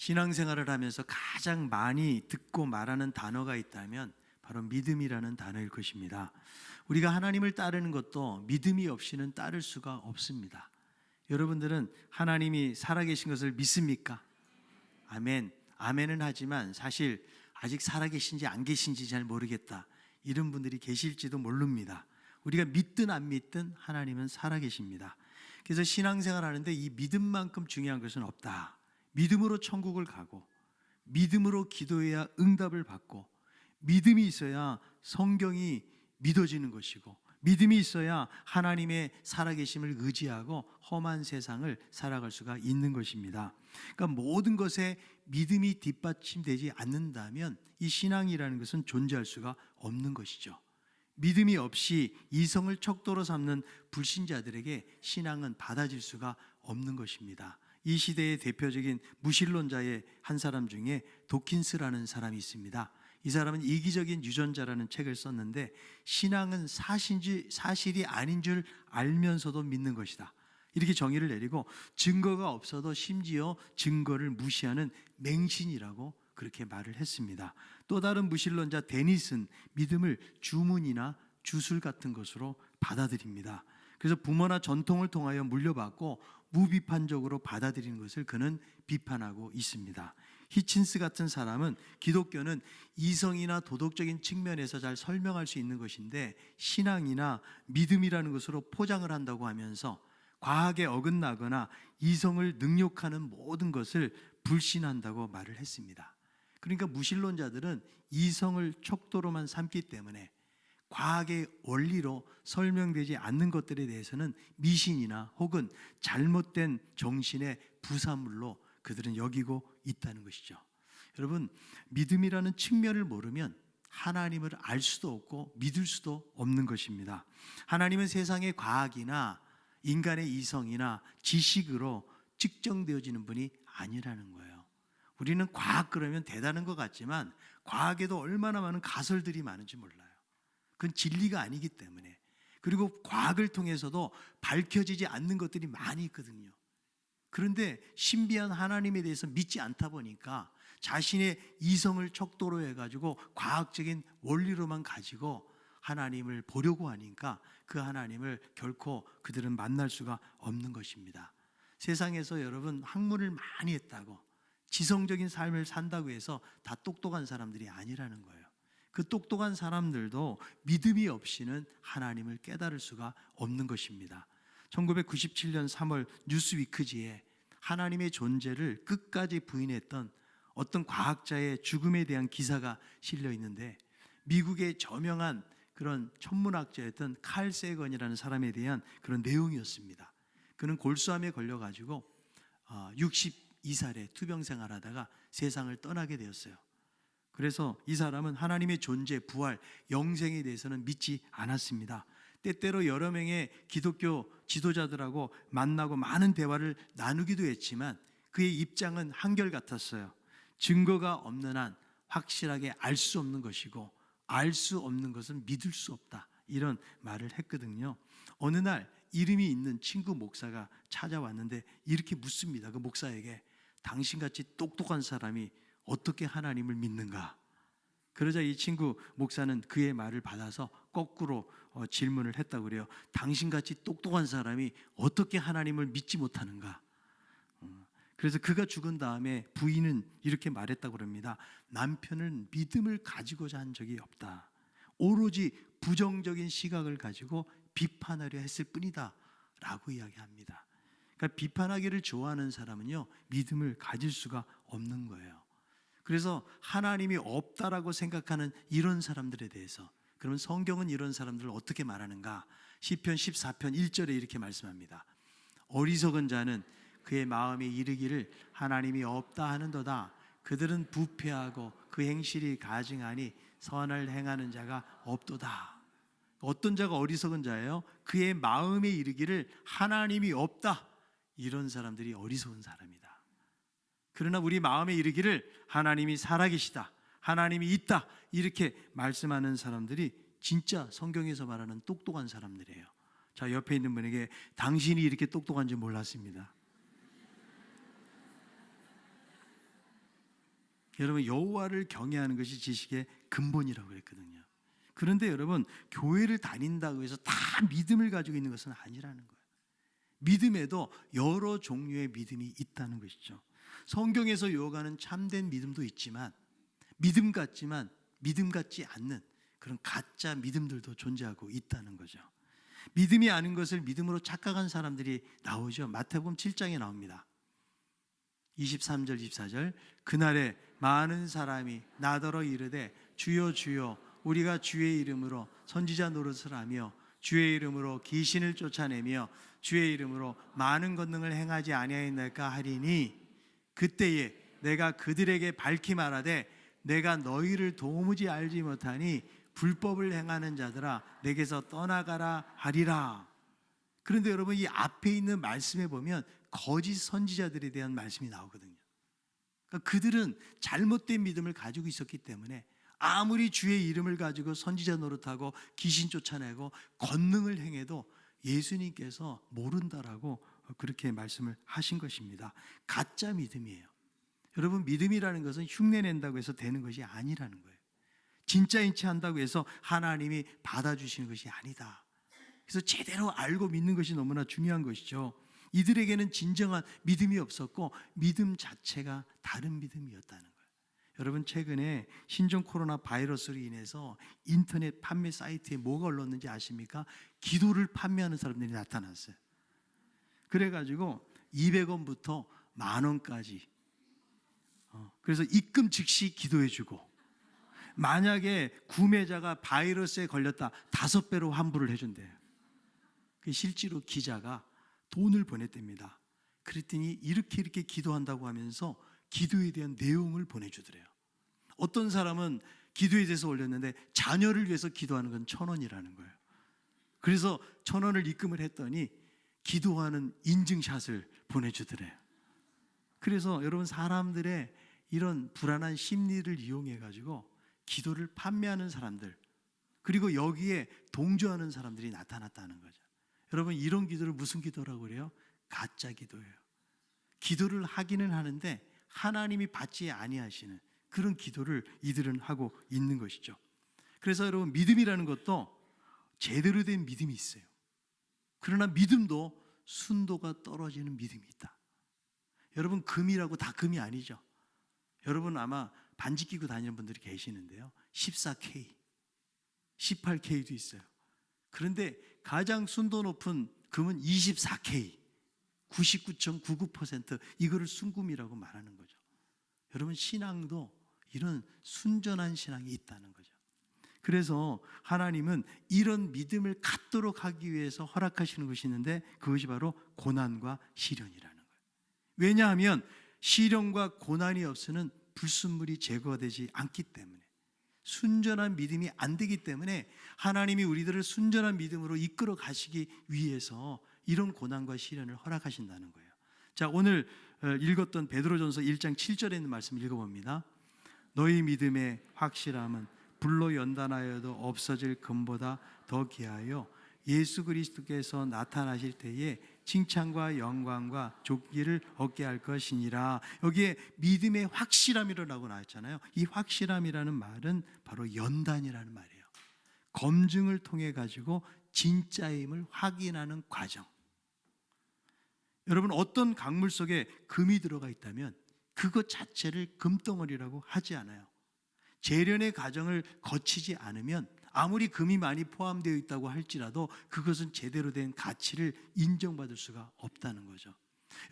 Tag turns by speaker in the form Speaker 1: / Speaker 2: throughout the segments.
Speaker 1: 신앙생활을 하면서 가장 많이 듣고 말하는 단어가 있다면 바로 믿음이라는 단어일 것입니다. 우리가 하나님을 따르는 것도 믿음이 없이는 따를 수가 없습니다. 여러분들은 하나님이 살아계신 것을 믿습니까? 아멘. 아멘은 하지만 사실 아직 살아계신지 안 계신지 잘 모르겠다, 이런 분들이 계실지도 모릅니다. 우리가 믿든 안 믿든 하나님은 살아계십니다. 그래서 신앙생활 하는데 이 믿음만큼 중요한 것은 없다. 믿음으로 천국을 가고, 믿음으로 기도해야 응답을 받고, 믿음이 있어야 성경이 믿어지는 것이고, 믿음이 있어야 하나님의 살아계심을 의지하고 험한 세상을 살아갈 수가 있는 것입니다. 그러니까 모든 것에 믿음이 뒷받침되지 않는다면 이 신앙이라는 것은 존재할 수가 없는 것이죠. 믿음이 없이 이성을 척도로 삼는 불신자들에게 신앙은 받아질 수가 없는 것입니다. 이 시대의 대표적인 무신론자의 한 사람 중에 도킨스라는 사람이 있습니다. 이 사람은 이기적인 유전자라는 책을 썼는데, 신앙은 사실이 아닌 줄 알면서도 믿는 것이다, 이렇게 정의를 내리고, 증거가 없어도 심지어 증거를 무시하는 맹신이라고 그렇게 말을 했습니다. 또 다른 무신론자 데니슨, 믿음을 주문이나 주술 같은 것으로 받아들입니다. 그래서 부모나 전통을 통하여 물려받고 무비판적으로 받아들이는 것을 그는 비판하고 있습니다. 히친스 같은 사람은 기독교는 이성이나 도덕적인 측면에서 잘 설명할 수 있는 것인데 신앙이나 믿음이라는 것으로 포장을 한다고 하면서 과학에 어긋나거나 이성을 능욕하는 모든 것을 불신한다고 말을 했습니다. 그러니까 무신론자들은 이성을 척도로만 삼기 때문에 과학의 원리로 설명되지 않는 것들에 대해서는 미신이나 혹은 잘못된 정신의 부산물로 그들은 여기고 있다는 것이죠. 여러분, 믿음이라는 측면을 모르면 하나님을 알 수도 없고 믿을 수도 없는 것입니다. 하나님은 세상의 과학이나 인간의 이성이나 지식으로 측정되어지는 분이 아니라는 거예요. 우리는 과학 그러면 대단한 것 같지만 과학에도 얼마나 많은 가설들이 많은지 몰라요. 그건 진리가 아니기 때문에. 그리고 과학을 통해서도 밝혀지지 않는 것들이 많이 있거든요. 그런데 신비한 하나님에 대해서 믿지 않다 보니까 자신의 이성을 척도로 해가지고 과학적인 원리로만 가지고 하나님을 보려고 하니까 그 하나님을 결코 그들은 만날 수가 없는 것입니다. 세상에서 여러분 학문을 많이 했다고, 지성적인 삶을 산다고 해서 다 똑똑한 사람들이 아니라는 거예요. 그 똑똑한 사람들도 믿음이 없이는 하나님을 깨달을 수가 없는 것입니다. 1997년 3월 뉴스위크지에 하나님의 존재를 끝까지 부인했던 어떤 과학자의 죽음에 대한 기사가 실려 있는데, 미국의 저명한 그런 천문학자였던 칼 세건이라는 사람에 대한 그런 내용이었습니다. 그는 골수암에 걸려가지고 62살에 투병생활하다가 세상을 떠나게 되었어요. 그래서 이 사람은 하나님의 존재, 부활, 영생에 대해서는 믿지 않았습니다. 때때로 여러 명의 기독교 지도자들하고 만나고 많은 대화를 나누기도 했지만 그의 입장은 한결같았어요. 증거가 없는 한 확실하게 알 수 없는 것이고 알 수 없는 것은 믿을 수 없다, 이런 말을 했거든요. 어느 날 이름이 있는 친구 목사가 찾아왔는데 이렇게 묻습니다. 그 목사에게, 당신같이 똑똑한 사람이 어떻게 하나님을 믿는가? 그러자 이 친구 목사는 그의 말을 받아서 거꾸로 질문을 했다고 그래요. 당신같이 똑똑한 사람이 어떻게 하나님을 믿지 못하는가? 그래서 그가 죽은 다음에 부인은 이렇게 말했다고 합니다. 남편은 믿음을 가지고자 한 적이 없다. 오로지 부정적인 시각을 가지고 비판하려 했을 뿐이다 라고 이야기합니다. 그러니까 비판하기를 좋아하는 사람은요, 믿음을 가질 수가 없는 거예요. 그래서 하나님이 없다라고 생각하는 이런 사람들에 대해서, 그러면 성경은 이런 사람들을 어떻게 말하는가? 시편 14편 1절에 이렇게 말씀합니다. 어리석은 자는 그의 마음에 이르기를 하나님이 없다 하는도다. 그들은 부패하고 그 행실이 가증하니 선을 행하는 자가 없도다. 어떤 자가 어리석은 자예요? 그의 마음에 이르기를 하나님이 없다. 이런 사람들이 어리석은 사람이다. 그러나 우리 마음에 이르기를 하나님이 살아계시다, 하나님이 있다, 이렇게 말씀하는 사람들이 진짜 성경에서 말하는 똑똑한 사람들이에요. 자, 옆에 있는 분에게 당신이 이렇게 똑똑한지 몰랐습니다. 여러분, 여호와를 경외하는 것이 지식의 근본이라고 그랬거든요. 그런데 여러분, 교회를 다닌다고 해서 다 믿음을 가지고 있는 것은 아니라는 거예요. 믿음에도 여러 종류의 믿음이 있다는 것이죠. 성경에서 요구하는 참된 믿음도 있지만 믿음 같지만 믿음 같지 않는 그런 가짜 믿음들도 존재하고 있다는 거죠. 믿음이 아닌 것을 믿음으로 착각한 사람들이 나오죠. 마태복음 7장에 나옵니다. 23절 24절 그날에 많은 사람이 나더러 이르되 주여 주여 우리가 주의 이름으로 선지자 노릇을 하며 주의 이름으로 귀신을 쫓아내며 주의 이름으로 많은 권능을 행하지 아니하였나이까 하리니 그때에 내가 그들에게 밝히 말하되 내가 너희를 도무지 알지 못하니 불법을 행하는 자들아 내게서 떠나가라 하리라. 그런데 여러분, 이 앞에 있는 말씀에 보면 거짓 선지자들에 대한 말씀이 나오거든요. 그러니까 그들은 잘못된 믿음을 가지고 있었기 때문에 아무리 주의 이름을 가지고 선지자 노릇하고 귀신 쫓아내고 권능을 행해도 예수님께서 모른다라고 그렇게 말씀을 하신 것입니다. 가짜 믿음이에요. 여러분, 믿음이라는 것은 흉내낸다고 해서 되는 것이 아니라는 거예요. 진짜인지 한다고 해서 하나님이 받아주시는 것이 아니다. 그래서 제대로 알고 믿는 것이 너무나 중요한 것이죠. 이들에게는 진정한 믿음이 없었고 믿음 자체가 다른 믿음이었다는 거예요. 여러분, 최근에 신종 코로나 바이러스로 인해서 인터넷 판매 사이트에 뭐가 올랐는지 아십니까? 기도를 판매하는 사람들이 나타났어요. 그래가지고 200원부터 10,000원까지 그래서 입금 즉시 기도해주고 만약에 구매자가 바이러스에 걸렸다 5배로 환불을 해준대요. 실제로 기자가 돈을 보냈답니다. 그랬더니 이렇게 기도한다고 하면서 기도에 대한 내용을 보내주더래요. 어떤 사람은 기도에 대해서 올렸는데 자녀를 위해서 기도하는 건 1,000원이라는 거예요. 그래서 1,000원을 입금을 했더니 기도하는 인증샷을 보내주더래요. 그래서 여러분, 사람들의 이런 불안한 심리를 이용해 가지고 기도를 판매하는 사람들, 그리고 여기에 동조하는 사람들이 나타났다는 거죠. 여러분, 이런 기도를 무슨 기도라고 그래요? 가짜 기도예요. 기도를 하기는 하는데 하나님이 받지 아니하시는 그런 기도를 이들은 하고 있는 것이죠. 그래서 여러분, 믿음이라는 것도 제대로 된 믿음이 있어요. 그러나 믿음도 순도가 떨어지는 믿음이 있다. 여러분, 금이라고 다 금이 아니죠. 여러분 아마 반지 끼고 다니는 분들이 계시는데요, 14K, 18K도 있어요. 그런데 가장 순도 높은 금은 24K, 99.99% 이거를 순금이라고 말하는 거죠. 여러분, 신앙도 이런 순전한 신앙이 있다는 거죠. 그래서 하나님은 이런 믿음을 갖도록 하기 위해서 허락하시는 것이 있는데 그것이 바로 고난과 시련이라는 거예요. 왜냐하면 시련과 고난이 없으면 불순물이 제거가 되지 않기 때문에, 순전한 믿음이 안 되기 때문에 하나님이 우리들을 순전한 믿음으로 이끌어 가시기 위해서 이런 고난과 시련을 허락하신다는 거예요. 자, 오늘 읽었던 베드로전서 1장 7절에 있는 말씀 읽어봅니다. 너희 믿음의 확실함은 불로 연단하여도 없어질 금보다 더 귀하여 예수 그리스도께서 나타나실 때에 칭찬과 영광과 존귀를 얻게 할 것이니라. 여기에 믿음의 확실함이라고 나왔잖아요. 이 확실함이라는 말은 바로 연단이라는 말이에요. 검증을 통해 가지고 진짜임을 확인하는 과정. 여러분, 어떤 강물 속에 금이 들어가 있다면 그것 자체를 금덩어리라고 하지 않아요. 재련의 과정을 거치지 않으면 아무리 금이 많이 포함되어 있다고 할지라도 그것은 제대로 된 가치를 인정받을 수가 없다는 거죠.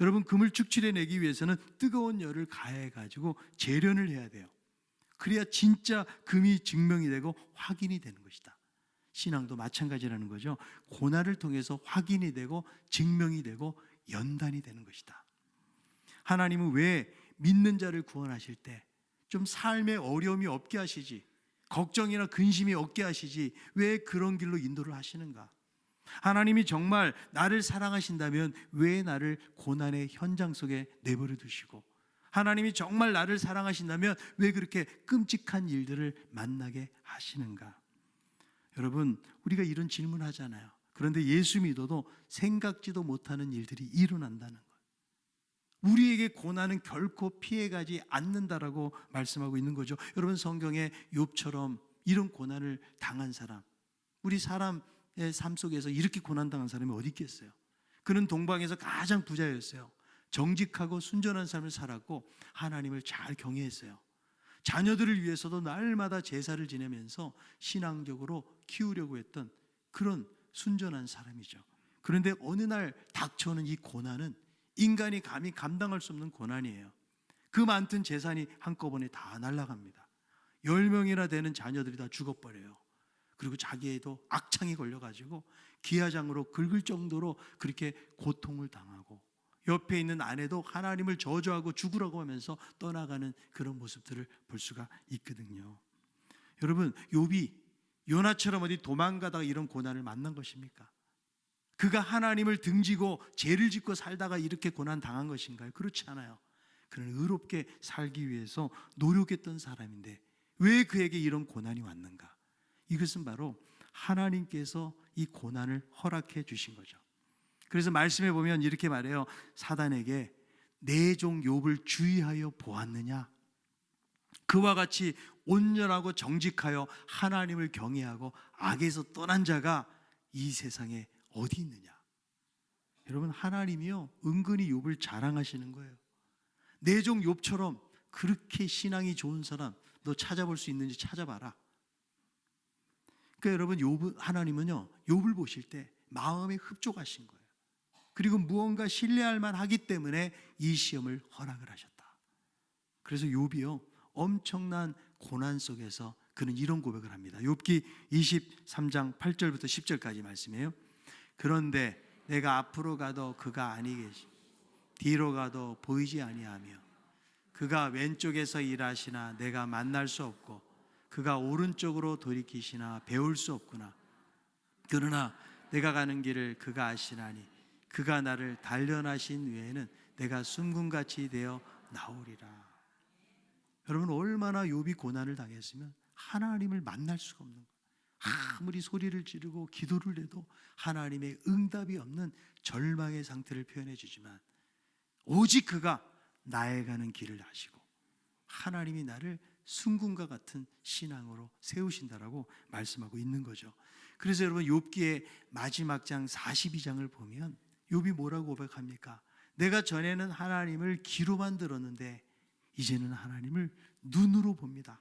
Speaker 1: 여러분, 금을 축출해내기 위해서는 뜨거운 열을 가해가지고 재련을 해야 돼요. 그래야 진짜 금이 증명이 되고 확인이 되는 것이다. 신앙도 마찬가지라는 거죠. 고난을 통해서 확인이 되고 증명이 되고 연단이 되는 것이다. 하나님은 왜 믿는 자를 구원하실 때 좀 삶에 어려움이 없게 하시지, 걱정이나 근심이 없게 하시지, 왜 그런 길로 인도를 하시는가? 하나님이 정말 나를 사랑하신다면 왜 나를 고난의 현장 속에 내버려 두시고, 하나님이 정말 나를 사랑하신다면 왜 그렇게 끔찍한 일들을 만나게 하시는가? 여러분, 우리가 이런 질문을 하잖아요. 그런데 예수 믿어도 생각지도 못하는 일들이 일어난다는 거예요. 우리에게 고난은 결코 피해가지 않는다라고 말씀하고 있는 거죠. 여러분, 성경에 욥처럼 이런 고난을 당한 사람, 우리 사람의 삶 속에서 이렇게 고난당한 사람이 어디 있겠어요? 그는 동방에서 가장 부자였어요. 정직하고 순전한 삶을 살았고 하나님을 잘 경외했어요. 자녀들을 위해서도 날마다 제사를 지내면서 신앙적으로 키우려고 했던 그런 순전한 사람이죠. 그런데 어느 날 닥쳐오는 이 고난은 인간이 감히 감당할 수 없는 고난이에요. 그 많던 재산이 한꺼번에 다 날아갑니다. 10명이나 되는 자녀들이 다 죽어버려요. 그리고 자기에도 악창이 걸려가지고 기아장으로 긁을 정도로 그렇게 고통을 당하고, 옆에 있는 아내도 하나님을 저주하고 죽으라고 하면서 떠나가는 그런 모습들을 볼 수가 있거든요. 여러분, 욥이 요나처럼 어디 도망가다가 이런 고난을 만난 것입니까? 그가 하나님을 등지고 죄를 짓고 살다가 이렇게 고난 당한 것인가요? 그렇지 않아요. 그는 의롭게 살기 위해서 노력했던 사람인데 왜 그에게 이런 고난이 왔는가? 이것은 바로 하나님께서 이 고난을 허락해 주신 거죠. 그래서 말씀해 보면 이렇게 말해요. 사단에게 내 종 욥을 주의하여 보았느냐? 그와 같이 온전하고 정직하여 하나님을 경외하고 악에서 떠난 자가 이 세상에 어디 있느냐? 여러분, 하나님이요 은근히 욥을 자랑하시는 거예요. 내 종 욥처럼 그렇게 신앙이 좋은 사람 너 찾아볼 수 있는지 찾아봐라. 그러니까 여러분, 하나님은요 욥을 보실 때 마음에 흡족하신 거예요. 그리고 무언가 신뢰할 만하기 때문에 이 시험을 허락을 하셨다. 그래서 욥이요 엄청난 고난 속에서 그는 이런 고백을 합니다. 욥기 23장 8절부터 10절까지 말씀이에요. 그런데 내가 앞으로 가도 그가 아니 계시, 뒤로 가도 보이지 아니하며, 그가 왼쪽에서 일하시나 내가 만날 수 없고 그가 오른쪽으로 돌이키시나 배울 수 없구나. 그러나 내가 가는 길을 그가 아시나니 그가 나를 단련하신 외에는 내가 숨군같이 되어 나오리라. 여러분, 얼마나 욥이 고난을 당했으면 하나님을 만날 수가 없는 거예요. 아무리 소리를 지르고 기도를 해도 하나님의 응답이 없는 절망의 상태를 표현해 주지만 오직 그가 나에 가는 길을 아시고 하나님이 나를 순금과 같은 신앙으로 세우신다라고 말씀하고 있는 거죠. 그래서 여러분, 욥기의 마지막 장 42장을 보면 욥이 뭐라고 고백합니까? 내가 전에는 하나님을 귀로만 들었는데 이제는 하나님을 눈으로 봅니다.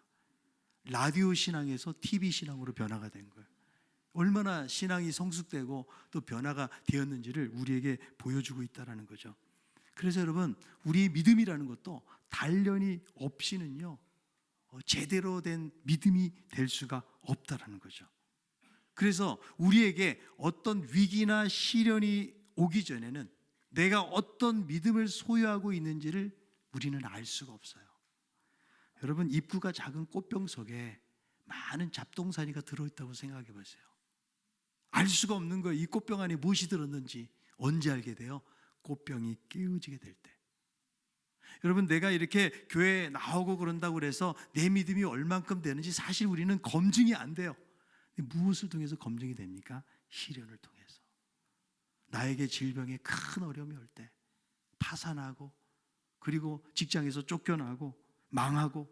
Speaker 1: 라디오 신앙에서 TV 신앙으로 변화가 된 거예요. 얼마나 신앙이 성숙되고 또 변화가 되었는지를 우리에게 보여주고 있다는 거죠. 그래서 여러분, 우리의 믿음이라는 것도 단련이 없이는요 제대로 된 믿음이 될 수가 없다는 거죠. 그래서 우리에게 어떤 위기나 시련이 오기 전에는 내가 어떤 믿음을 소유하고 있는지를 우리는 알 수가 없어요. 여러분, 입구가 작은 꽃병 속에 많은 잡동사니가 들어있다고 생각해 보세요. 알 수가 없는 거예요. 이 꽃병 안에 무엇이 들었는지. 언제 알게 돼요? 꽃병이 깨어지게 될 때. 여러분, 내가 이렇게 교회에 나오고 그런다고 그래서 내 믿음이 얼만큼 되는지 사실 우리는 검증이 안 돼요. 무엇을 통해서 검증이 됩니까? 시련을 통해서. 나에게 질병에 큰 어려움이 올 때, 파산하고, 그리고 직장에서 쫓겨나고 망하고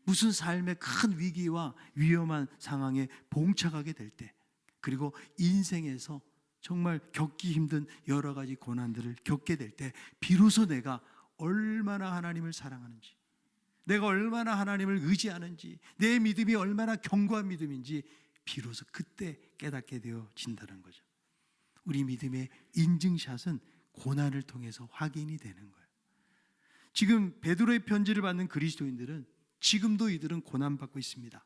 Speaker 1: 무슨 삶의 큰 위기와 위험한 상황에 봉착하게 될 때, 그리고 인생에서 정말 겪기 힘든 여러 가지 고난들을 겪게 될 때 비로소 내가 얼마나 하나님을 사랑하는지, 내가 얼마나 하나님을 의지하는지, 내 믿음이 얼마나 견고한 믿음인지 비로소 그때 깨닫게 되어진다는 거죠. 우리 믿음의 인증샷은 고난을 통해서 확인이 되는 거예요. 지금 베드로의 편지를 받는 그리스도인들은 지금도 이들은 고난받고 있습니다.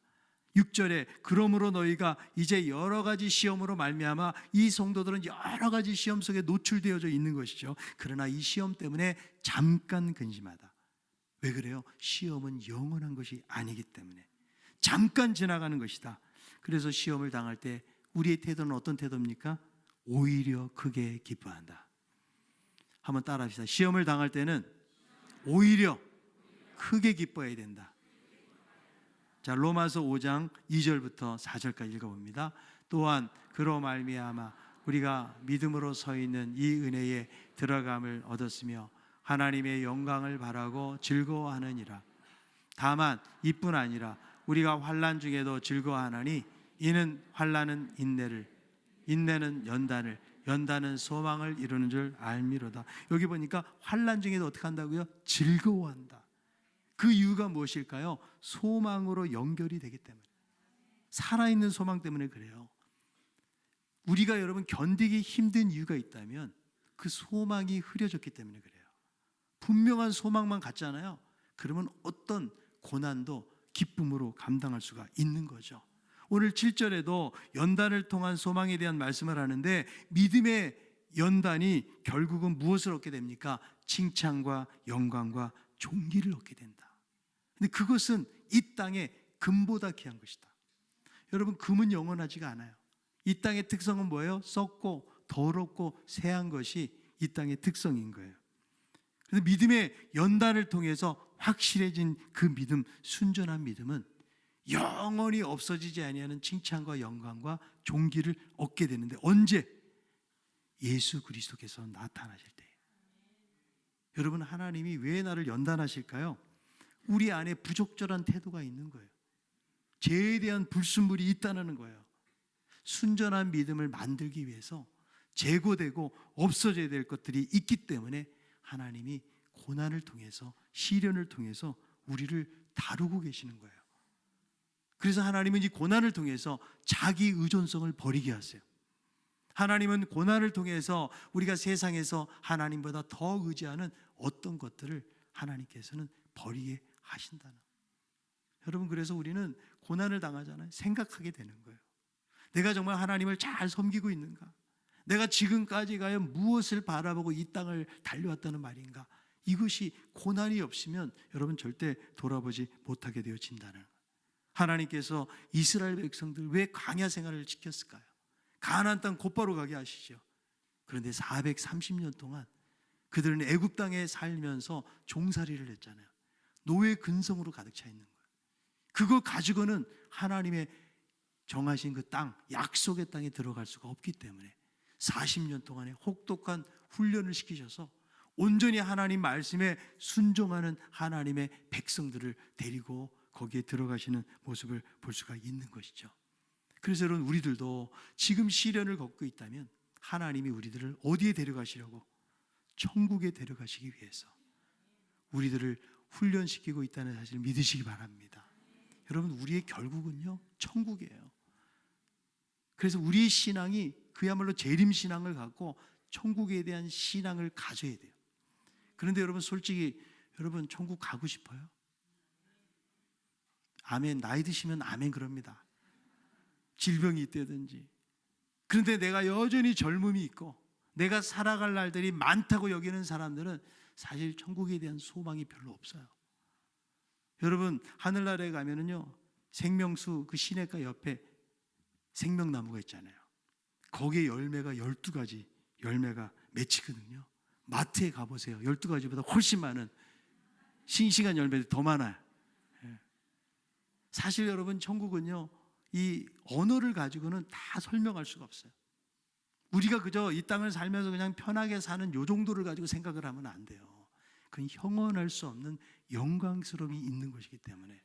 Speaker 1: 6절에 그러므로 너희가 이제 여러 가지 시험으로 말미암아, 이 성도들은 여러 가지 시험 속에 노출되어져 있는 것이죠. 그러나 이 시험 때문에 잠깐 근심하다. 왜 그래요? 시험은 영원한 것이 아니기 때문에 잠깐 지나가는 것이다. 그래서 시험을 당할 때 우리의 태도는 어떤 태도입니까? 오히려 크게 기뻐한다. 한번 따라합시다. 시험을 당할 때는 오히려 크게 기뻐해야 된다. 자, 로마서 5장 2절부터 4절까지 읽어봅니다. 또한 그로 말미암아 우리가 믿음으로 서 있는 이 은혜에 들어감을 얻었으며 하나님의 영광을 바라고 즐거워하느니라. 다만 이뿐 아니라 우리가 환난 중에도 즐거워하나니 이는 환난은 인내를, 인내는 연단을, 연단은 소망을 이루는 줄 알미로다. 여기 보니까 환난 중에도 어떻게 한다고요? 즐거워한다. 그 이유가 무엇일까요? 소망으로 연결이 되기 때문에, 살아있는 소망 때문에 그래요. 우리가 여러분 견디기 힘든 이유가 있다면 그 소망이 흐려졌기 때문에 그래요. 분명한 소망만 갖잖아요. 그러면 어떤 고난도 기쁨으로 감당할 수가 있는 거죠. 오늘 7절에도 연단을 통한 소망에 대한 말씀을 하는데, 믿음의 연단이 결국은 무엇을 얻게 됩니까? 칭찬과 영광과 존귀를 얻게 된다. 근데 그것은 이 땅의 금보다 귀한 것이다. 여러분, 금은 영원하지가 않아요. 이 땅의 특성은 뭐예요? 썩고 더럽고 쇠한 것이 이 땅의 특성인 거예요. 그래서 믿음의 연단을 통해서 확실해진 그 믿음, 순전한 믿음은 영원히 없어지지 아니하는 칭찬과 영광과 존귀를 얻게 되는데, 언제? 예수 그리스도께서 나타나실 때. 여러분, 하나님이 왜 나를 연단하실까요? 우리 안에 부적절한 태도가 있는 거예요. 죄에 대한 불순물이 있다는 거예요. 순전한 믿음을 만들기 위해서 제거되고 없어져야 될 것들이 있기 때문에 하나님이 고난을 통해서, 시련을 통해서 우리를 다루고 계시는 거예요. 그래서 하나님은 이 고난을 통해서 자기 의존성을 버리게 하세요. 하나님은 고난을 통해서 우리가 세상에서 하나님보다 더 의지하는 어떤 것들을 하나님께서는 버리게 하신다는. 여러분, 그래서 우리는 고난을 당하잖아요. 생각하게 되는 거예요. 내가 정말 하나님을 잘 섬기고 있는가? 내가 지금까지 과연 무엇을 바라보고 이 땅을 달려왔다는 말인가? 이것이 고난이 없으면 여러분 절대 돌아보지 못하게 되어진다는 거예요. 하나님께서 이스라엘 백성들 왜 광야 생활을 지켰을까요? 가나안 땅 곧바로 가게 하시죠. 그런데 430년 동안 그들은 애굽 땅에 살면서 종살이를 했잖아요. 노예 근성으로 가득 차 있는 거예요. 그거 가지고는 하나님의 정하신 그 땅, 약속의 땅에 들어갈 수가 없기 때문에 40년 동안의 혹독한 훈련을 시키셔서 온전히 하나님 말씀에 순종하는 하나님의 백성들을 데리고 거기에 들어가시는 모습을 볼 수가 있는 것이죠. 그래서 여러분, 우리들도 지금 시련을 겪고 있다면 하나님이 우리들을 어디에 데려가시려고? 천국에 데려가시기 위해서 우리들을 훈련시키고 있다는 사실을 믿으시기 바랍니다. 여러분, 우리의 결국은요, 천국이에요. 그래서 우리의 신앙이 그야말로 재림신앙을 갖고 천국에 대한 신앙을 가져야 돼요. 그런데 여러분, 솔직히 여러분, 천국 가고 싶어요? 아멘. 나이 드시면 아멘 그럽니다. 질병이 있다든지. 그런데 내가 여전히 젊음이 있고 내가 살아갈 날들이 많다고 여기는 사람들은 사실 천국에 대한 소망이 별로 없어요. 여러분, 하늘나라에 가면은요, 생명수 그 시냇가 옆에 생명나무가 있잖아요. 거기에 열매가 12가지 열매가 맺히거든요. 마트에 가보세요. 12가지보다 훨씬 많은 싱싱한 열매들이 더 많아요. 사실 여러분, 천국은요, 이 언어를 가지고는 다 설명할 수가 없어요. 우리가 그저 이 땅을 살면서 그냥 편하게 사는 요 정도를 가지고 생각을 하면 안 돼요. 그건 형언할 수 없는 영광스러움이 있는 것이기 때문에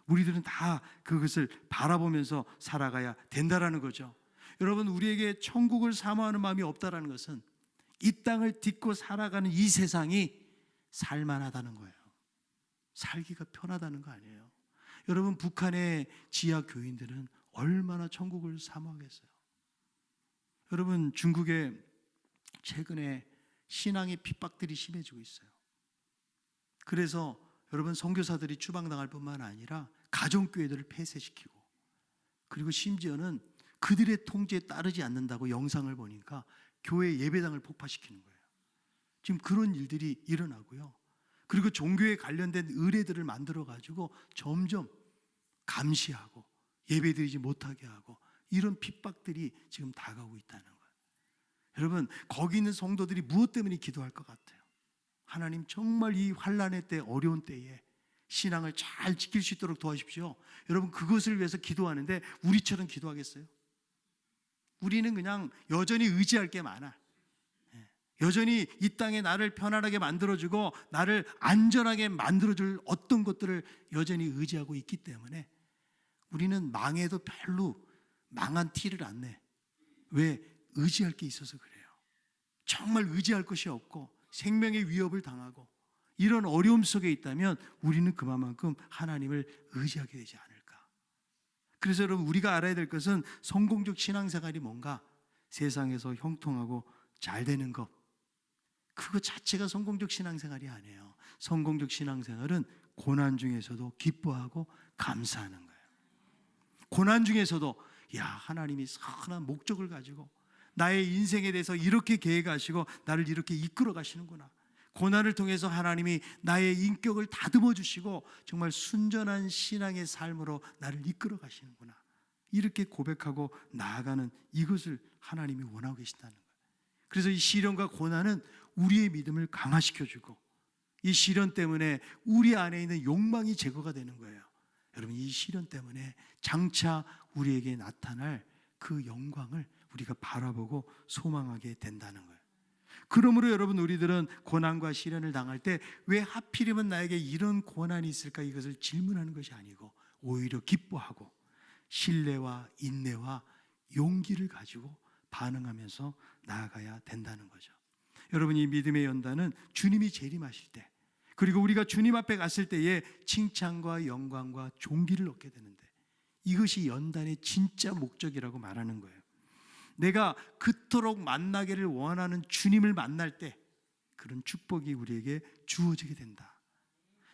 Speaker 1: 우리들은 다 그것을 바라보면서 살아가야 된다라는 거죠. 여러분, 우리에게 천국을 사모하는 마음이 없다라는 것은 이 땅을 딛고 살아가는 이 세상이 살만하다는 거예요. 살기가 편하다는 거 아니에요. 여러분, 북한의 지하 교인들은 얼마나 천국을 사모하겠어요. 여러분, 중국에 최근에 신앙의 핍박들이 심해지고 있어요. 그래서 여러분, 선교사들이 추방당할 뿐만 아니라 가정교회들을 폐쇄시키고, 그리고 심지어는 그들의 통제에 따르지 않는다고 영상을 보니까 교회 예배당을 폭파시키는 거예요. 지금 그런 일들이 일어나고요. 그리고 종교에 관련된 의례들을 만들어 가지고 점점 감시하고 예배드리지 못하게 하고, 이런 핍박들이 지금 다가오고 있다는 거예요. 여러분, 거기 있는 성도들이 무엇 때문에 기도할 것 같아요? 하나님, 정말 이 환난의 때, 어려운 때에 신앙을 잘 지킬 수 있도록 도와주십시오. 여러분, 그것을 위해서 기도하는데 우리처럼 기도하겠어요? 우리는 그냥 여전히 의지할 게 많아. 여전히 이 땅에 나를 편안하게 만들어주고 나를 안전하게 만들어줄 어떤 것들을 여전히 의지하고 있기 때문에 우리는 망해도 별로 망한 티를 안 내. 왜? 의지할 게 있어서 그래요. 정말 의지할 것이 없고 생명의 위협을 당하고 이런 어려움 속에 있다면 우리는 그만큼 하나님을 의지하게 되지 않을까. 그래서 여러분, 우리가 알아야 될 것은 성공적 신앙생활이 뭔가, 세상에서 형통하고 잘 되는 것, 그거 자체가 성공적 신앙생활이 아니에요. 성공적 신앙생활은 고난 중에서도 기뻐하고 감사하는 거예요. 고난 중에서도 하나님이 선한 목적을 가지고 나의 인생에 대해서 이렇게 계획하시고 나를 이렇게 이끌어 가시는구나. 고난을 통해서 하나님이 나의 인격을 다듬어 주시고 정말 순전한 신앙의 삶으로 나를 이끌어 가시는구나. 이렇게 고백하고 나아가는 이것을 하나님이 원하고 계신다는 거예요. 그래서 이 시련과 고난은 우리의 믿음을 강화시켜주고 이 시련 때문에 우리 안에 있는 욕망이 제거가 되는 거예요. 여러분, 이 시련 때문에 장차 우리에게 나타날 그 영광을 우리가 바라보고 소망하게 된다는 거예요. 그러므로 여러분, 우리들은 고난과 시련을 당할 때 왜 하필이면 나에게 이런 고난이 있을까, 이것을 질문하는 것이 아니고 오히려 기뻐하고 신뢰와 인내와 용기를 가지고 반응하면서 나아가야 된다는 거죠. 여러분, 이 믿음의 연단은 주님이 재림하실 때, 그리고 우리가 주님 앞에 갔을 때에 칭찬과 영광과 존귀를 얻게 되는데, 이것이 연단의 진짜 목적이라고 말하는 거예요. 내가 그토록 만나기를 원하는 주님을 만날 때 그런 축복이 우리에게 주어지게 된다.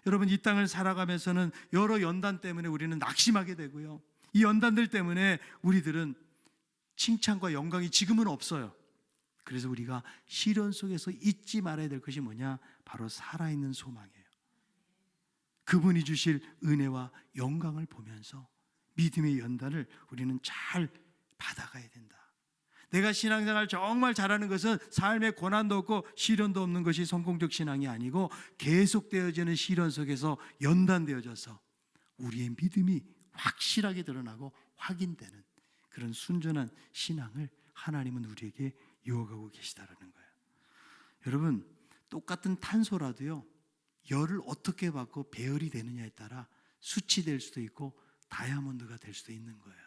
Speaker 1: 여러분, 이 땅을 살아가면서는 여러 연단 때문에 우리는 낙심하게 되고요, 이 연단들 때문에 우리들은 칭찬과 영광이 지금은 없어요. 그래서 우리가 시련 속에서 잊지 말아야 될 것이 뭐냐? 바로 살아있는 소망이에요. 그분이 주실 은혜와 영광을 보면서 믿음의 연단을 우리는 잘 받아가야 된다. 내가 신앙생활 정말 잘하는 것은 삶에 고난도 없고 시련도 없는 것이 성공적 신앙이 아니고 계속되어지는 시련 속에서 연단되어져서 우리의 믿음이 확실하게 드러나고 확인되는 그런 순전한 신앙을 하나님은 우리에게 요구하고 계시다라는 거예요. 여러분, 똑같은 탄소라도요, 열을 어떻게 받고 배열이 되느냐에 따라 수치될 수도 있고 다이아몬드가 될 수도 있는 거예요.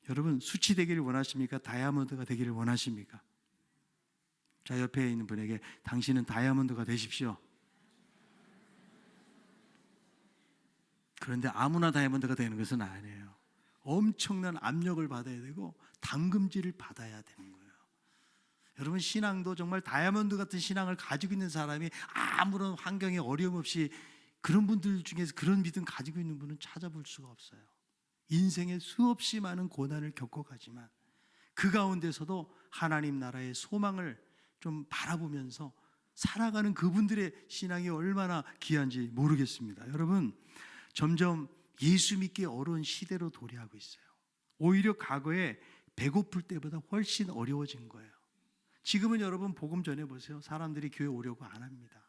Speaker 1: 여러분, 수치 되기를 원하십니까? 다이아몬드가 되기를 원하십니까? 자, 옆에 있는 분에게 당신은 다이아몬드가 되십시오. 그런데 아무나 다이아몬드가 되는 것은 아니에요. 엄청난 압력을 받아야 되고 당금질을 받아야 되는 거예요. 여러분, 신앙도 정말 다이아몬드 같은 신앙을 가지고 있는 사람이 아무런 환경에 어려움 없이, 그런 분들 중에서 그런 믿음 가지고 있는 분은 찾아볼 수가 없어요. 인생에 수없이 많은 고난을 겪어가지만 그 가운데서도 하나님 나라의 소망을 좀 바라보면서 살아가는 그분들의 신앙이 얼마나 귀한지 모르겠습니다. 여러분, 점점 예수 믿기 어려운 시대로 도래하고 있어요. 오히려 과거에 배고플 때보다 훨씬 어려워진 거예요. 지금은 여러분 복음 전해보세요. 사람들이 교회 오려고 안 합니다.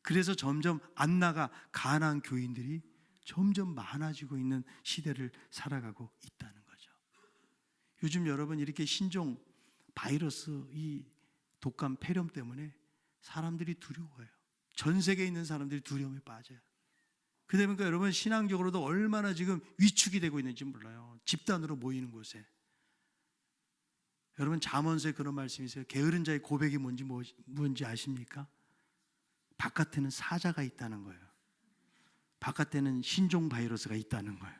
Speaker 1: 그래서 점점 안 나가 가난한 교인들이 점점 많아지고 있는 시대를 살아가고 있다는 거죠. 요즘 여러분, 이렇게 신종 바이러스, 이 독감 폐렴 때문에 사람들이 두려워해요. 전 세계에 있는 사람들이 두려움에 빠져요. 그러다 보니까 여러분, 신앙적으로도 얼마나 지금 위축이 되고 있는지 몰라요. 집단으로 모이는 곳에. 여러분, 잠언서에 그런 말씀이 있어요. 게으른 자의 고백이 뭔지 아십니까? 바깥에는 사자가 있다는 거예요. 바깥에는 신종 바이러스가 있다는 거예요.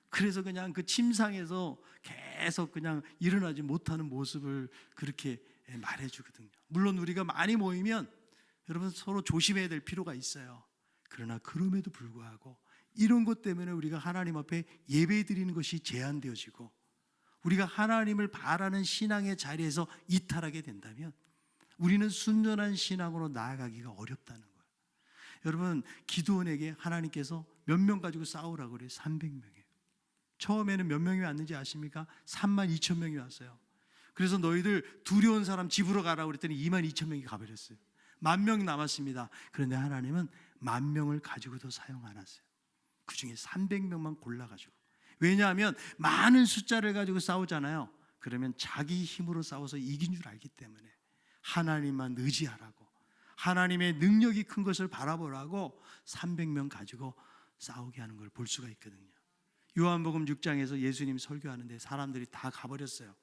Speaker 1: 그래서 그냥 그 침상에서 계속 그냥 일어나지 못하는 모습을 그렇게 말해주거든요. 물론 우리가 많이 모이면 여러분 서로 조심해야 될 필요가 있어요. 그러나 그럼에도 불구하고 이런 것 때문에 우리가 하나님 앞에 예배 드리는 것이 제한되어지고 우리가 하나님을 바라는 신앙의 자리에서 이탈하게 된다면 우리는 순전한 신앙으로 나아가기가 어렵다는 거예요. 여러분, 기드온에게 하나님께서 몇 명 가지고 싸우라고 그래요? 300명이에요. 처음에는 몇 명이 왔는지 아십니까? 32,000명이 왔어요. 그래서 너희들 두려운 사람 집으로 가라고 그랬더니 22,000명이 가버렸어요. 10,000명 남았습니다. 그런데 하나님은 10,000명을 가지고도 사용 안 하세요. 그 중에 300명만 골라가지고. 왜냐하면 많은 숫자를 가지고 싸우잖아요. 그러면 자기 힘으로 싸워서 이긴 줄 알기 때문에 하나님만 의지하라고, 하나님의 능력이 큰 것을 바라보라고 300명 가지고 싸우게 하는 걸 볼 수가 있거든요. 요한복음 6장에서 예수님 설교하는데 사람들이 다 가버렸어요.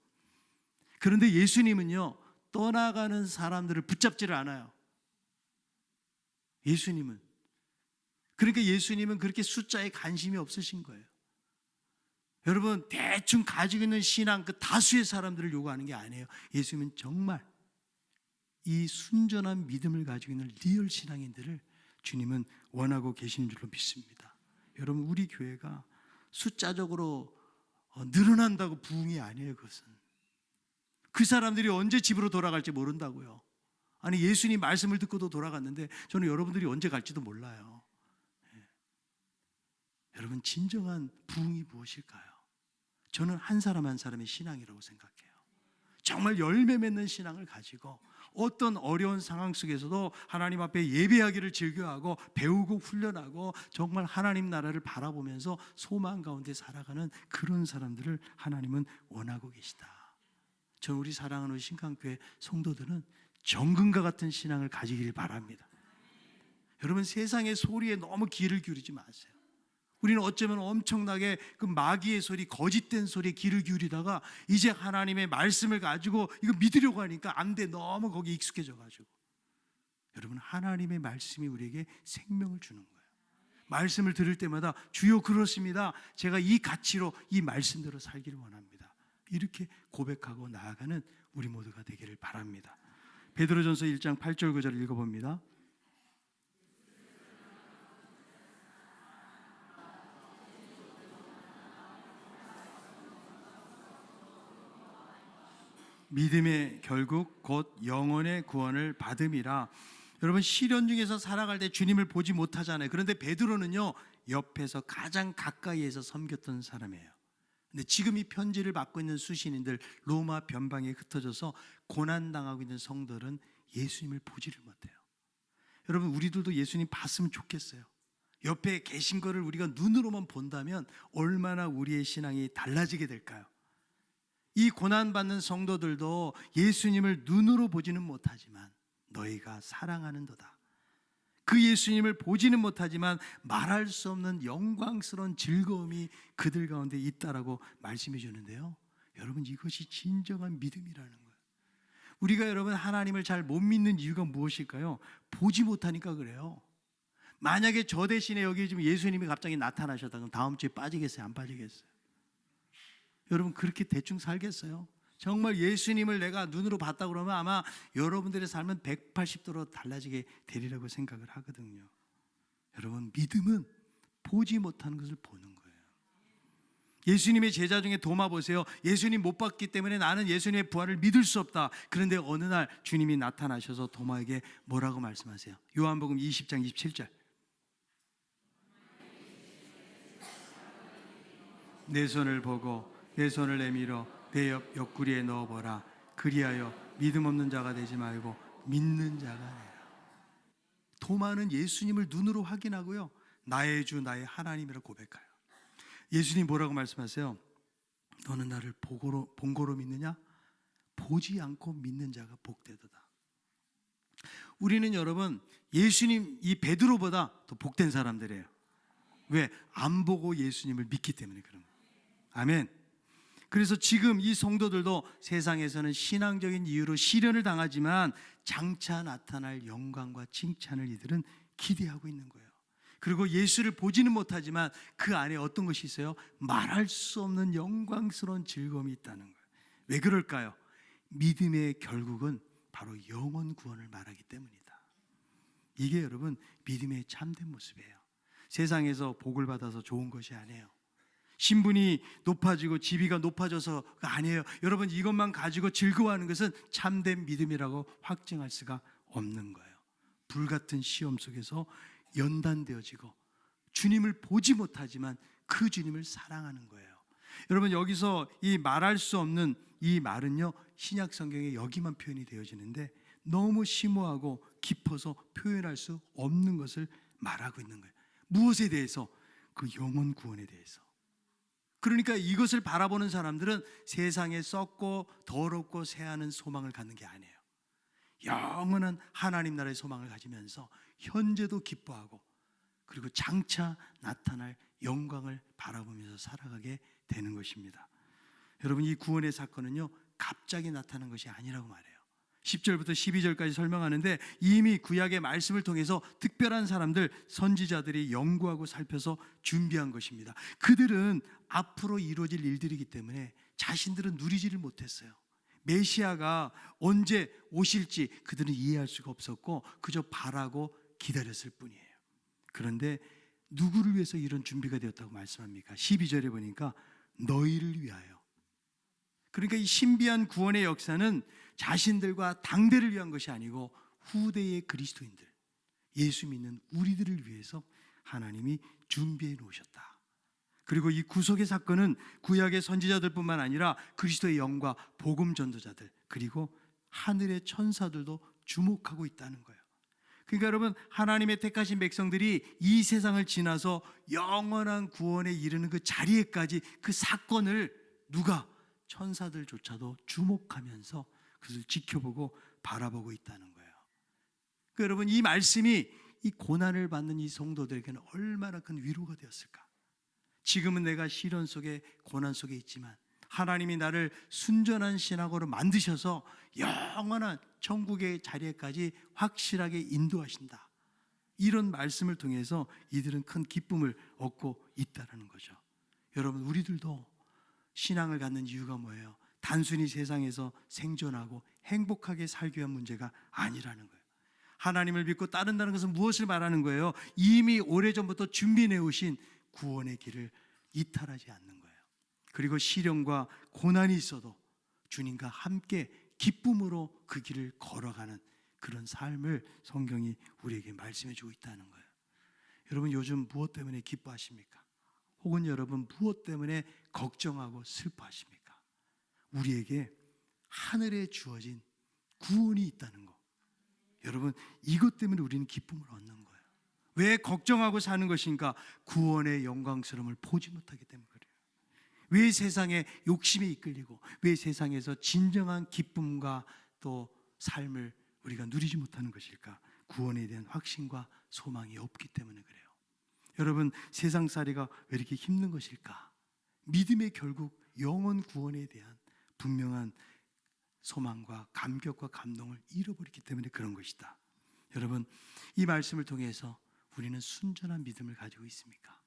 Speaker 1: 그런데 예수님은요, 떠나가는 사람들을 붙잡지를 않아요. 예수님은. 그러니까 예수님은 그렇게 숫자에 관심이 없으신 거예요. 여러분, 대충 가지고 있는 신앙 그 다수의 사람들을 요구하는 게 아니에요. 예수님은 정말 이 순전한 믿음을 가지고 있는 리얼 신앙인들을 주님은 원하고 계시는 줄로 믿습니다. 여러분, 우리 교회가 숫자적으로 늘어난다고 부흥이 아니에요. 그것은 그 사람들이 언제 집으로 돌아갈지 모른다고요. 아니, 예수님 말씀을 듣고도 돌아갔는데 저는 여러분들이 언제 갈지도 몰라요. 여러분, 진정한 부흥이 무엇일까요? 저는 한 사람 한 사람의 신앙이라고 생각해요. 정말 열매 맺는 신앙을 가지고 어떤 어려운 상황 속에서도 하나님 앞에 예배하기를 즐겨하고 배우고 훈련하고 정말 하나님 나라를 바라보면서 소망 가운데 살아가는 그런 사람들을 하나님은 원하고 계시다. 저는 우리 사랑하는 신강교회 성도들은 정금과 같은 신앙을 가지길 바랍니다. 여러분, 세상의 소리에 너무 귀를 기울이지 마세요. 우리는 어쩌면 엄청나게 그 마귀의 소리, 거짓된 소리에 귀를 기울이다가 이제 하나님의 말씀을 가지고 이거 믿으려고 하니까 안 돼. 너무 거기에 익숙해져가지고. 여러분, 하나님의 말씀이 우리에게 생명을 주는 거예요. 말씀을 들을 때마다 주여 그렇습니다. 제가 이 가치로 이 말씀대로 살기를 원합니다. 이렇게 고백하고 나아가는 우리 모두가 되기를 바랍니다. 베드로전서 1장 8절 9절을 읽어봅니다. 믿음의 결국 곧 영혼의 구원을 받음이라. 여러분, 시련 중에서 살아갈 때 주님을 보지 못하잖아요. 그런데 베드로는요, 옆에서 가장 가까이에서 섬겼던 사람이에요. 근데 지금 이 편지를 받고 있는 수신인들, 로마 변방에 흩어져서 고난당하고 있는 성도들은 예수님을 보지를 못해요. 여러분, 우리들도 예수님 봤으면 좋겠어요. 옆에 계신 거를 우리가 눈으로만 본다면 얼마나 우리의 신앙이 달라지게 될까요? 이 고난받는 성도들도 예수님을 눈으로 보지는 못하지만 너희가 사랑하는도다. 그 예수님을 보지는 못하지만 말할 수 없는 영광스러운 즐거움이 그들 가운데 있다라고 말씀해 주는데요. 여러분, 이것이 진정한 믿음이라는 거예요. 우리가 여러분 하나님을 잘 못 믿는 이유가 무엇일까요? 보지 못하니까 그래요. 만약에 저 대신에 여기 지금 예수님이 갑자기 나타나셨다 그럼 다음 주에 빠지겠어요? 안 빠지겠어요? 여러분, 그렇게 대충 살겠어요? 정말 예수님을 내가 눈으로 봤다 그러면 아마 여러분들의 삶은 180도로 달라지게 되리라고 생각을 하거든요. 여러분, 믿음은 보지 못하는 것을 보는 거예요. 예수님의 제자 중에 도마 보세요. 예수님 못 봤기 때문에 나는 예수님의 부활을 믿을 수 없다. 그런데 어느 날 주님이 나타나셔서 도마에게 뭐라고 말씀하세요? 요한복음 20장 27절. 내 손을 보고 내 손을 내밀어 내 옆구리에 넣어보라. 그리하여 믿음 없는 자가 되지 말고 믿는 자가 되라. 도마는 예수님을 눈으로 확인하고요, 나의 주 나의 하나님이라 고백해요. 예수님 뭐라고 말씀하세요? 너는 나를 본고로 믿느냐? 보지 않고 믿는 자가 복되도다. 우리는 여러분 예수님 이 베드로보다 더 복된 사람들이에요. 왜? 안 보고 예수님을 믿기 때문에 그런 거예요. 아멘. 그래서 지금 이 성도들도 세상에서는 신앙적인 이유로 시련을 당하지만 장차 나타날 영광과 칭찬을 이들은 기대하고 있는 거예요. 그리고 예수를 보지는 못하지만 그 안에 어떤 것이 있어요? 말할 수 없는 영광스러운 즐거움이 있다는 거예요. 왜 그럴까요? 믿음의 결국은 바로 영혼 구원을 말하기 때문이다. 이게 여러분 믿음의 참된 모습이에요. 세상에서 복을 받아서 좋은 것이 아니에요. 신분이 높아지고 지위가 높아져서가 아니에요. 여러분, 이것만 가지고 즐거워하는 것은 참된 믿음이라고 확증할 수가 없는 거예요. 불같은 시험 속에서 연단되어지고 주님을 보지 못하지만 그 주님을 사랑하는 거예요. 여러분, 여기서 이 말할 수 없는 이 말은요, 신약 성경에 여기만 표현이 되어지는데 너무 심오하고 깊어서 표현할 수 없는 것을 말하고 있는 거예요. 무엇에 대해서? 그 영혼 구원에 대해서. 그러니까 이것을 바라보는 사람들은 세상에 썩고 더럽고 새하는 소망을 갖는 게 아니에요. 영원한 하나님 나라의 소망을 가지면서 현재도 기뻐하고 그리고 장차 나타날 영광을 바라보면서 살아가게 되는 것입니다. 여러분, 이 구원의 사건은요 갑자기 나타난 것이 아니라고 말해요. 10절부터 12절까지 설명하는데 이미 구약의 말씀을 통해서 특별한 사람들, 선지자들이 연구하고 살펴서 준비한 것입니다. 그들은 앞으로 이루어질 일들이기 때문에 자신들은 누리지를 못했어요. 메시아가 언제 오실지 그들은 이해할 수가 없었고 그저 바라고 기다렸을 뿐이에요. 그런데 누구를 위해서 이런 준비가 되었다고 말씀합니까? 12절에 보니까 너희를 위하여. 그러니까 이 신비한 구원의 역사는 자신들과 당대를 위한 것이 아니고 후대의 그리스도인들, 예수 믿는 우리들을 위해서 하나님이 준비해 놓으셨다. 그리고 이 구속의 사건은 구약의 선지자들뿐만 아니라 그리스도의 영과 복음 전도자들 그리고 하늘의 천사들도 주목하고 있다는 거예요. 그러니까 여러분, 하나님의 택하신 백성들이 이 세상을 지나서 영원한 구원에 이르는 그 자리에까지 그 사건을 누가? 천사들조차도 주목하면서 그것을 지켜보고 바라보고 있다는 거예요. 그러니까 여러분, 이 말씀이 이 고난을 받는 이 성도들에게는 얼마나 큰 위로가 되었을까? 지금은 내가 시련 속에 고난 속에 있지만 하나님이 나를 순전한 신학으로 만드셔서 영원한 천국의 자리에까지 확실하게 인도하신다. 이런 말씀을 통해서 이들은 큰 기쁨을 얻고 있다는 거죠. 여러분, 우리들도 신앙을 갖는 이유가 뭐예요? 단순히 세상에서 생존하고 행복하게 살기 위한 문제가 아니라는 거예요. 하나님을 믿고 따른다는 것은 무엇을 말하는 거예요? 이미 오래전부터 준비해 오신 구원의 길을 이탈하지 않는 거예요. 그리고 시련과 고난이 있어도 주님과 함께 기쁨으로 그 길을 걸어가는 그런 삶을 성경이 우리에게 말씀해 주고 있다는 거예요. 여러분, 요즘 무엇 때문에 기뻐하십니까? 혹은 여러분 무엇 때문에 걱정하고 슬퍼하십니까? 우리에게 하늘에 주어진 구원이 있다는 거. 여러분, 이것 때문에 우리는 기쁨을 얻는 거예요. 왜 걱정하고 사는 것인가? 구원의 영광스러움을 보지 못하기 때문에 그래요. 왜 세상에 욕심에 이끌리고 왜 세상에서 진정한 기쁨과 또 삶을 우리가 누리지 못하는 것일까? 구원에 대한 확신과 소망이 없기 때문에 그래요. 여러분, 세상살이가 왜 이렇게 힘든 것일까? 믿음의 결국 영원 구원에 대한 분명한 소망과 감격과 감동을 잃어버렸기 때문에 그런 것이다. 여러분, 이 말씀을 통해서 우리는 순전한 믿음을 가지고 있습니까?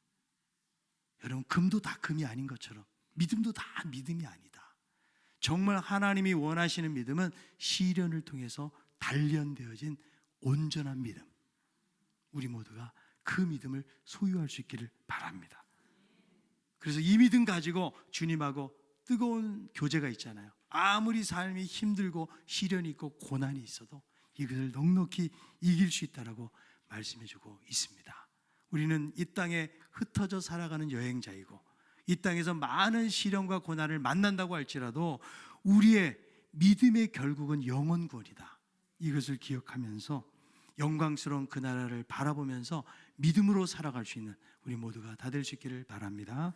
Speaker 1: 여러분, 금도 다 금이 아닌 것처럼 믿음도 다 믿음이 아니다. 정말 하나님이 원하시는 믿음은 시련을 통해서 단련되어진 온전한 믿음. 우리 모두가 그 믿음을 소유할 수 있기를 바랍니다. 그래서 이 믿음 가지고 주님하고 뜨거운 교제가 있잖아요. 아무리 삶이 힘들고 시련이 있고 고난이 있어도 이것을 넉넉히 이길 수 있다라고 말씀해주고 있습니다. 우리는 이 땅에 흩어져 살아가는 여행자이고 이 땅에서 많은 시련과 고난을 만난다고 할지라도 우리의 믿음의 결국은 영원권이다. 이것을 기억하면서 영광스러운 그 나라를 바라보면서 믿음으로 살아갈 수 있는 우리 모두가 다 될 수 있기를 바랍니다.